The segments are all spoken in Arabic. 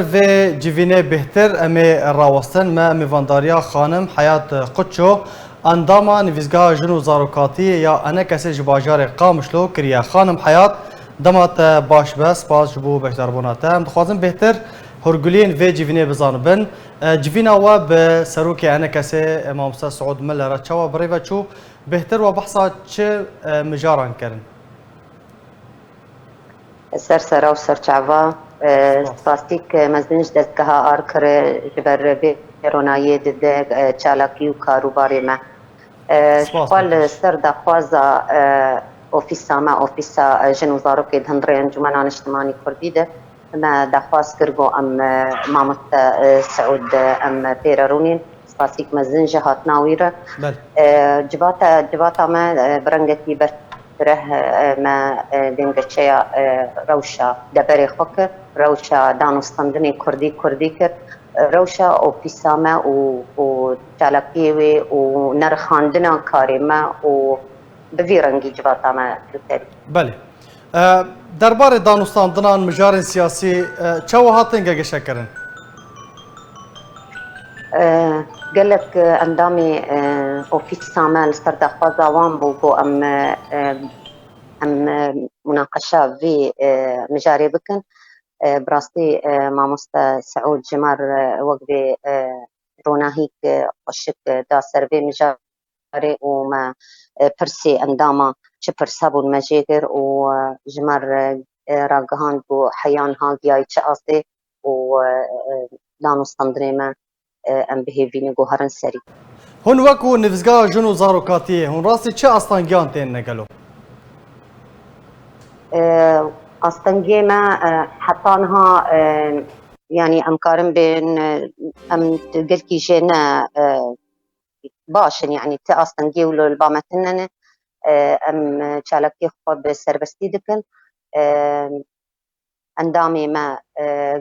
في جیوینه بهتر امی راوستن ما میوانداریا خانم حیات قدشو انداما نویزگاه جنو زاروکاتی یا انا کسی جباجار قامشلو کریا خانم حیات دمات باش بس باز جبو بشدار بوناته ام دخوازم بهتر هرگولین في جیوینه بزانو بن جیوینا و به سروکی انا کسی مامسا سعود ملرا چوا بریوا چو بهتر و بحثا چه مجاران کرن سرسرة وسرچعوا سپاسیک مزنج دستگاه آرکر جبر بیرونایی دده چالاکی و کاروباری ما شپال سر دخوازا اوفیسا ما اوفیسا جنو زاروکی دهندری انجمنان اجتماعی کردی ده ما دخواز کرگو ام مامت سعود ام پیرارونین سپاسیک مزنج هات ناویره جباتا ما برنگتی بر ره ما دنگچیا روشا دبری خکر روشا دانستندنی کردی کر روشا اوفیسامه و چالاکیوی و نرخاندنا کاریمه و بویرنگی جواتا ما دوتری. بله. درباره دانستاندنان مجار سیاسی چه هاتن گشت کردن؟ قالك اندامي اوفيس عمل سرد خوازا وان بو ام مناقشه في مجاري بكن براستي ماموستا سعود جمار وقبي روناهيك وشك دا سربي مجاري وما برسي انداما شبرسابو المجيقر وجمار راقهان بو حيان هاقياي تشاصي و دانو استندريما ام بهيفيني جوهرن سري هون وكو نفزگاه جنو زاروكاتيه هون راسي چه استانگيان تين نگلو استنجيما حطانها يعني امكارن بين ام تلقلكي جينا باشن يعني تا استنجيو البامتنن ام تشالكي خب سربستي دكن اندامي ما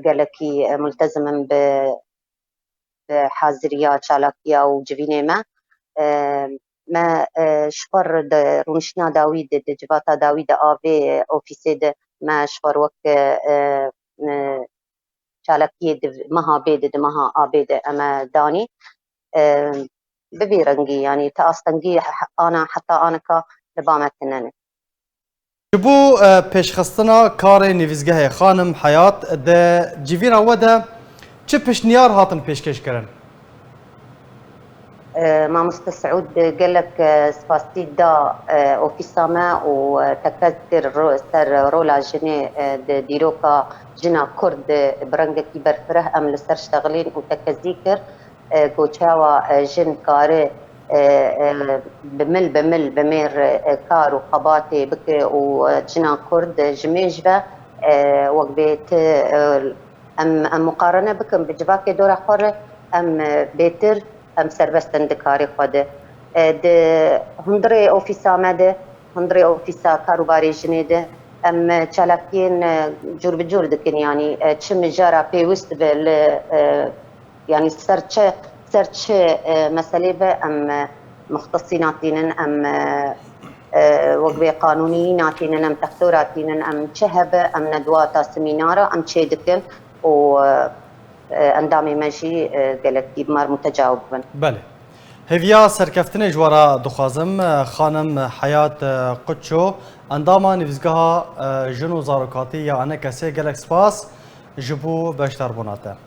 قالكي ملتزما بحازرية تشالكيا وجبينيما ما شفر رونشنا داويد جباتا داويد آبي أوفيسيد ما شفر وك شالكيد مها بيد مها آبيد أما داني ببيرنجي يعني تأستنجي أنا حتى أنا كلبامة تناني جبو پیشخستنا کار نویزگاه خانم حیات ده جیوینا وده چه پیشنیار هاتن پیشکش کردن؟ ماموستا سعود قال لك سباستي دا اوفيساما وتكذر سر رولا جني ديروكا جنا كرد برنجتي برفره ام لسر اشتغلين وتكذيكر قوشاوا جن كاري بمير كار وقباتي بك وجنا كرد جميجبه وقبيت ام مقارنه بكم بجباكي دورة حر ام بيتر ام سربستن دكاري خود ده هندري اوفيسا مده هندري اوفيسا كاروباري جنيده ام تشالاكين جور بجور دكن يعني تشم جارا بيوست بال يعني سرتش مسألة ام مختصيناتين ام وقبي قانونيين ام تختوراتين ام شهب ام ندواتا سمينارا ام تشيدكن و اندامی ماشی گلکی بمار متجاوب بن. بله. هفیا سرکفتن جوارا دخوازم خانم حیات قدشو انداما نویزگاه جنو زاروکاتی یا انا کسی گلک سپاس جبو بشتر بوناته.